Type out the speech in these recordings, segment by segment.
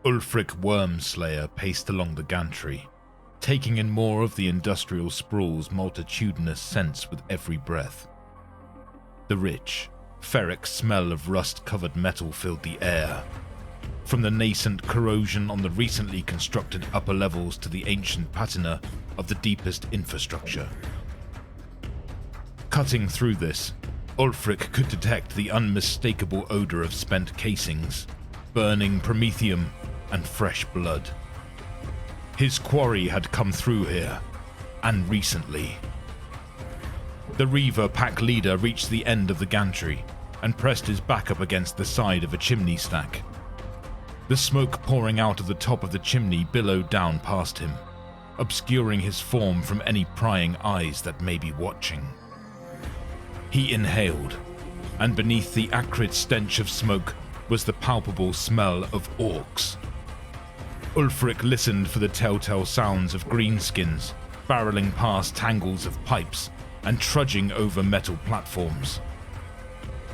𝚆𝙁𝙰𝙰 paced along the gantry, taking in more of the industrial sprawl's multitudinous scents with every breath. The rich, ferric smell of rust-covered metal filled the air, from the nascent corrosion on the recently constructed upper levels to the ancient patina of the deepest infrastructure. Cutting through this, Ulfric could detect the unmistakable odor of spent casings, burning promethium, and fresh blood. His quarry had come through here, and recently. The Reaver pack leader reached the end of the gantry and pressed his back up against the side of a chimney stack. The smoke pouring out of the top of the chimney billowed down past him, obscuring his form from any prying eyes that may be watching. He inhaled, and beneath the acrid stench of smoke was the palpable smell of orcs. Ulfric listened for the telltale sounds of greenskins barreling past tangles of pipes and trudging over metal platforms.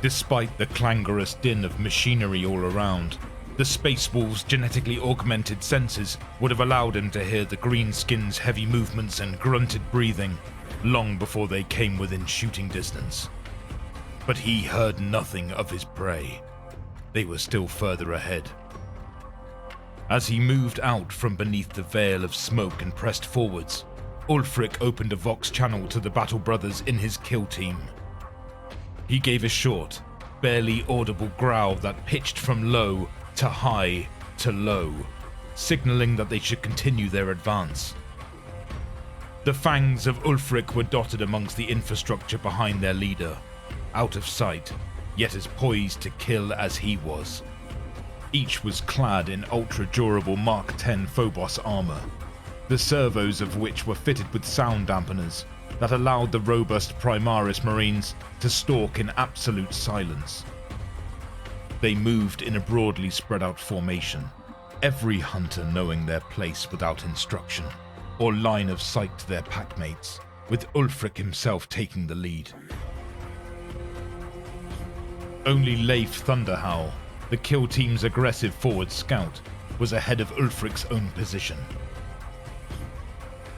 Despite the clangorous din of machinery all around, the Space Wolf's genetically augmented senses would have allowed him to hear the greenskins' heavy movements and grunted breathing long before they came within shooting distance. But he heard nothing of his prey. They were still further ahead. As he moved out from beneath the veil of smoke and pressed forwards, Ulfric opened a vox channel to the battle brothers in his kill team. He gave a short, barely audible growl that pitched from low to high to low, signaling that they should continue their advance. The Fangs of Ulfrich were dotted amongst the infrastructure behind their leader, out of sight, yet as poised to kill as he was. Each was clad in ultra-durable Mark X Phobos armor, the servos of which were fitted with sound dampeners that allowed the robust Primaris Marines to stalk in absolute silence. They moved in a broadly spread out formation, every hunter knowing their place without instruction or line of sight to their packmates, with Ulfric himself taking the lead. Only Leif Thunderhowl, the kill team's aggressive forward scout, was ahead of Ulfric's own position.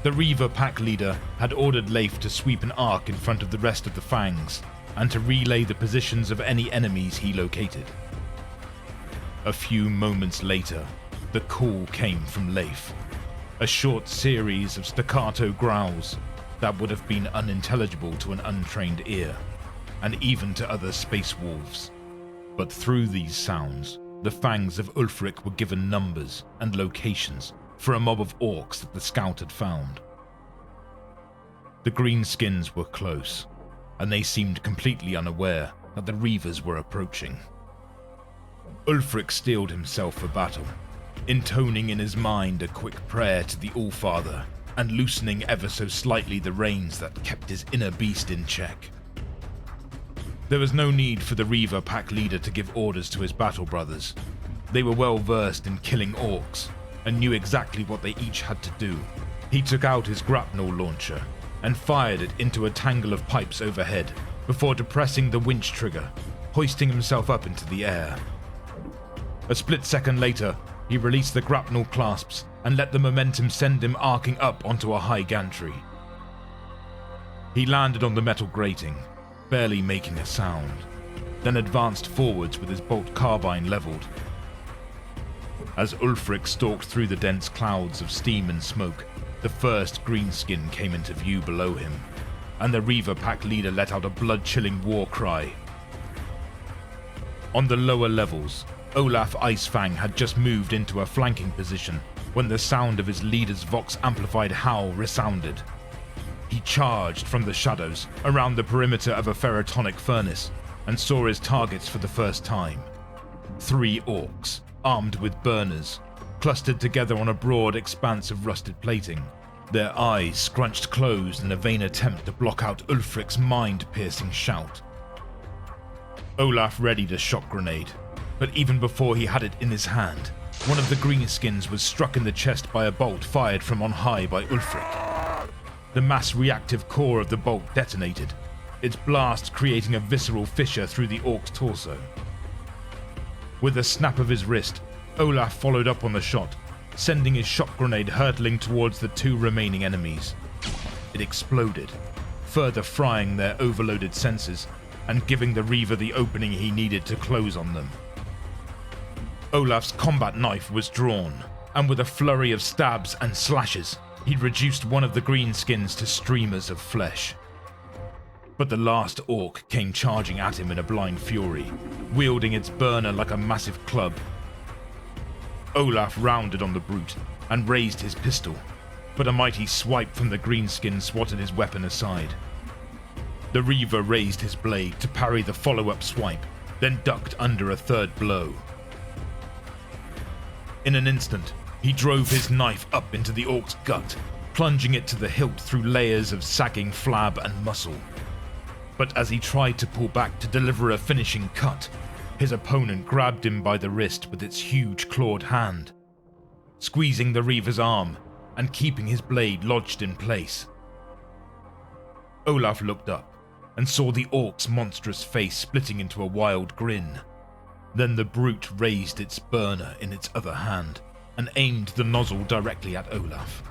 The Reaver pack leader had ordered Leif to sweep an arc in front of the rest of the Fangs and to relay the positions of any enemies he located. A few moments later, the call came from Leif, a short series of staccato growls that would have been unintelligible to an untrained ear, and even to other space wolves. But through these sounds, the Fangs of Ulfric were given numbers and locations for a mob of orcs that the scout had found. The greenskins were close, and they seemed completely unaware that the Reavers were approaching. Ulfric steeled himself for battle, intoning in his mind a quick prayer to the Allfather and loosening ever so slightly the reins that kept his inner beast in check. There was no need for the Reaver pack leader to give orders to his battle brothers. They were well versed in killing orcs and knew exactly what they each had to do. He took out his grapnel launcher and fired it into a tangle of pipes overhead before depressing the winch trigger, hoisting himself up into the air. A split second later, he released the grapnel clasps and let the momentum send him arcing up onto a high gantry. He landed on the metal grating, barely making a sound, then advanced forwards with his bolt carbine leveled. As Ulfric stalked through the dense clouds of steam and smoke, the first greenskin came into view below him, and the Reaver pack leader let out a blood-chilling war cry. On the lower levels, Olaf Icefang had just moved into a flanking position when the sound of his leader's vox-amplified howl resounded. He charged from the shadows around the perimeter of a ferrotonic furnace and saw his targets for the first time. 3 orcs, armed with burners, clustered together on a broad expanse of rusted plating, their eyes scrunched closed in a vain attempt to block out Ulfric's mind-piercing shout. Olaf readied a shock grenade, but even before he had it in his hand, one of the greenskins was struck in the chest by a bolt fired from on high by Ulfric. The mass-reactive core of the bolt detonated, its blast creating a visceral fissure through the orc's torso. With a snap of his wrist, Olaf followed up on the shot, sending his shock grenade hurtling towards the 2 remaining enemies. It exploded, further frying their overloaded senses and giving the Reaver the opening he needed to close on them. Olaf's combat knife was drawn, and with a flurry of stabs and slashes, he reduced one of the greenskins to streamers of flesh. But the last orc came charging at him in a blind fury, wielding its burner like a massive club. Olaf rounded on the brute and raised his pistol, but a mighty swipe from the greenskin swatted his weapon aside. The Reaver raised his blade to parry the follow-up swipe, then ducked under a 3rd blow. In an instant, he drove his knife up into the orc's gut, plunging it to the hilt through layers of sagging flab and muscle. But as he tried to pull back to deliver a finishing cut, his opponent grabbed him by the wrist with its huge clawed hand, squeezing the Reaver's arm and keeping his blade lodged in place. Olaf looked up and saw the orc's monstrous face splitting into a wild grin. Then the brute raised its burner in its other hand and aimed the nozzle directly at Olaf.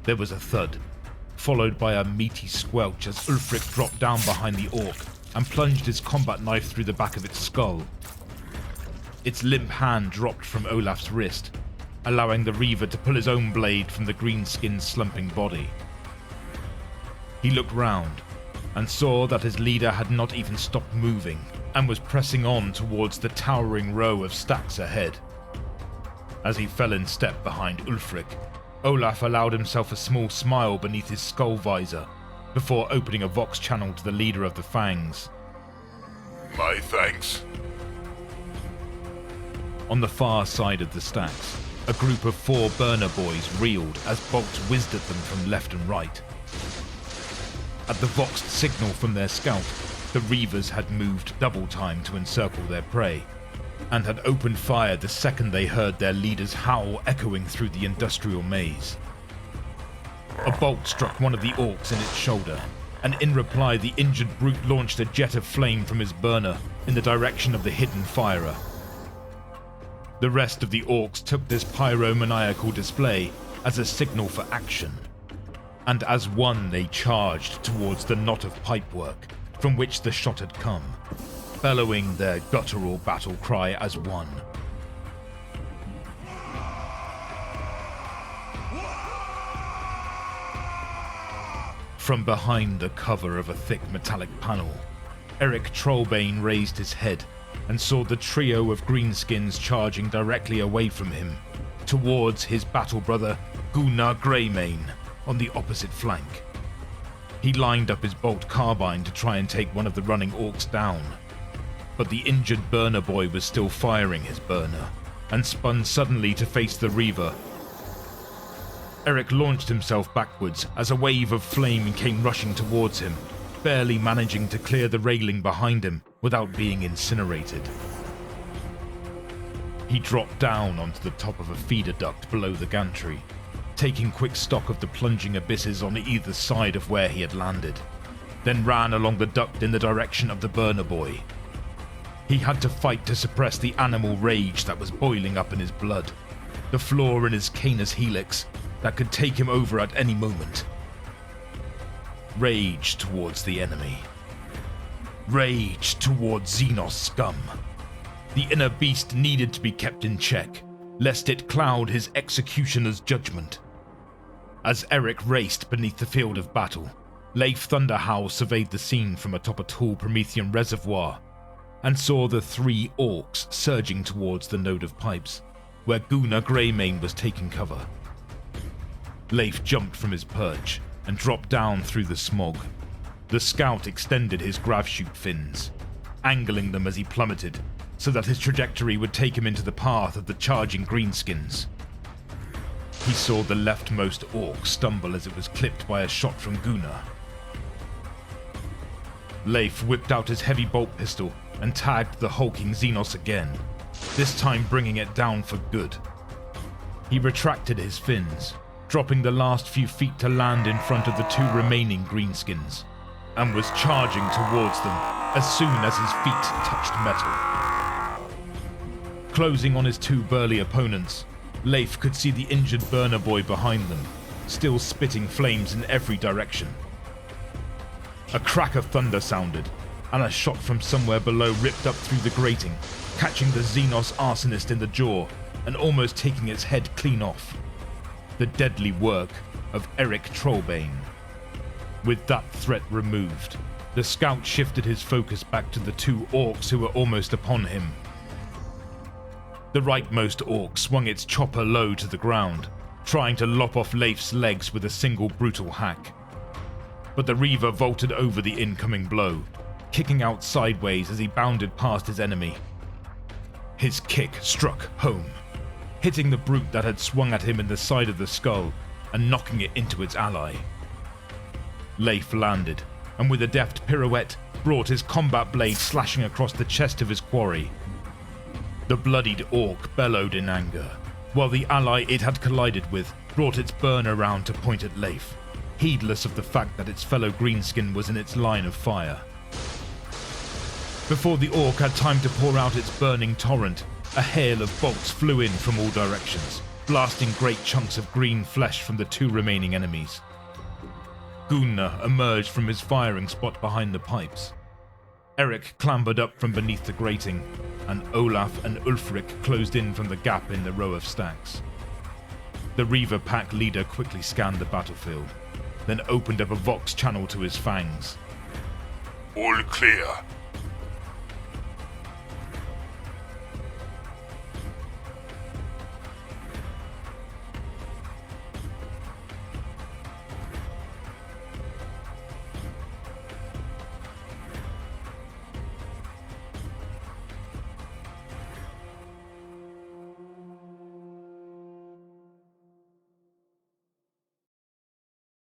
There was a thud, followed by a meaty squelch as Ulfrich dropped down behind the orc and plunged his combat knife through the back of its skull. Its limp hand dropped from Olaf's wrist, allowing the Reaver to pull his own blade from the greenskin's slumping body. He looked round and saw that his leader had not even stopped moving and was pressing on towards the towering row of stacks ahead. As he fell in step behind Ulfrich, Olaf allowed himself a small smile beneath his skull visor before opening a vox channel to the leader of the Fangs. My thanks. On the far side of the stacks, a group of 4 burner boys reeled as bolts whizzed at them from left and right. At the voxed signal from their scout, the Reavers had moved double time to encircle their prey, and had opened fire the second they heard their leader's howl echoing through the industrial maze. A bolt struck one of the orcs in its shoulder, and in reply the injured brute launched a jet of flame from his burner in the direction of the hidden firer. The rest of the orcs took this pyromaniacal display as a signal for action, and as one they charged towards the knot of pipework from which the shot had come, bellowing their guttural battle cry as one. From behind the cover of a thick metallic panel, 𝚘𝙁 raised his head and saw the trio of greenskins charging directly away from him, towards his battle brother Gunnar Greymane on the opposite flank. He lined up his bolt carbine to try and take one of the running orcs down, but the injured burner boy was still firing his burner, and spun suddenly to face the Reaver. Eric launched himself backwards as a wave of flame came rushing towards him, barely managing to clear the railing behind him without being incinerated. He dropped down onto the top of a feeder duct below the gantry, taking quick stock of the plunging abysses on either side of where he had landed, then ran along the duct in the direction of the burner boy. He had to fight to suppress the animal rage that was boiling up in his blood, the flaw in his 𝚄𝙻𝙵𝚁 that could take him over at any moment. Rage towards the enemy. Rage towards Xenos scum. The inner beast needed to be kept in check, lest it cloud his executioner's judgment. As Eric raced beneath the field of battle, Leif Thunderhowl surveyed the scene from atop a tall Promethean reservoir and saw the 3 orcs surging towards the node of pipes, where Gunnar Greymane was taking cover. Leif jumped from his perch and dropped down through the smog. The scout extended his gravchute fins, angling them as he plummeted so that his trajectory would take him into the path of the charging greenskins. He saw the leftmost orc stumble as it was clipped by a shot from Gunnar. Leif whipped out his heavy bolt pistol and tagged the hulking Xenos again, this time bringing it down for good. He retracted his fins, dropping the last few feet to land in front of the 2 remaining greenskins, and was charging towards them as soon as his feet touched metal. Closing on his two burly opponents, Leif could see the injured burner boy behind them, still spitting flames in every direction. A crack of thunder sounded, and a shot from somewhere below ripped up through the grating, catching the Xenos arsonist in the jaw and almost taking its head clean off. The deadly work of 𝚱𝙁𝙁𝚁. With that threat removed, the scout shifted his focus back to the two orcs who were almost upon him. The rightmost orc swung its chopper low to the ground, trying to lop off Leif's legs with a single brutal hack. But the Reaver vaulted over the incoming blow, kicking out sideways as he bounded past his enemy. His kick struck home, hitting the brute that had swung at him in the side of the skull and knocking it into its ally. Leif landed, and with a deft pirouette, brought his combat blade slashing across the chest of his quarry. The bloodied orc bellowed in anger, while the ally it had collided with brought its burner round to point at Leif, heedless of the fact that its fellow greenskin was in its line of fire. Before the orc had time to pour out its burning torrent, a hail of bolts flew in from all directions, blasting great chunks of green flesh from the two remaining enemies. Gunnar emerged from his firing spot behind the pipes. Eric clambered up from beneath the grating, and Olaf and Ulfric closed in from the gap in the row of stacks. The Reaver pack leader quickly scanned the battlefield, then opened up a Vox channel to his Fangs. All clear.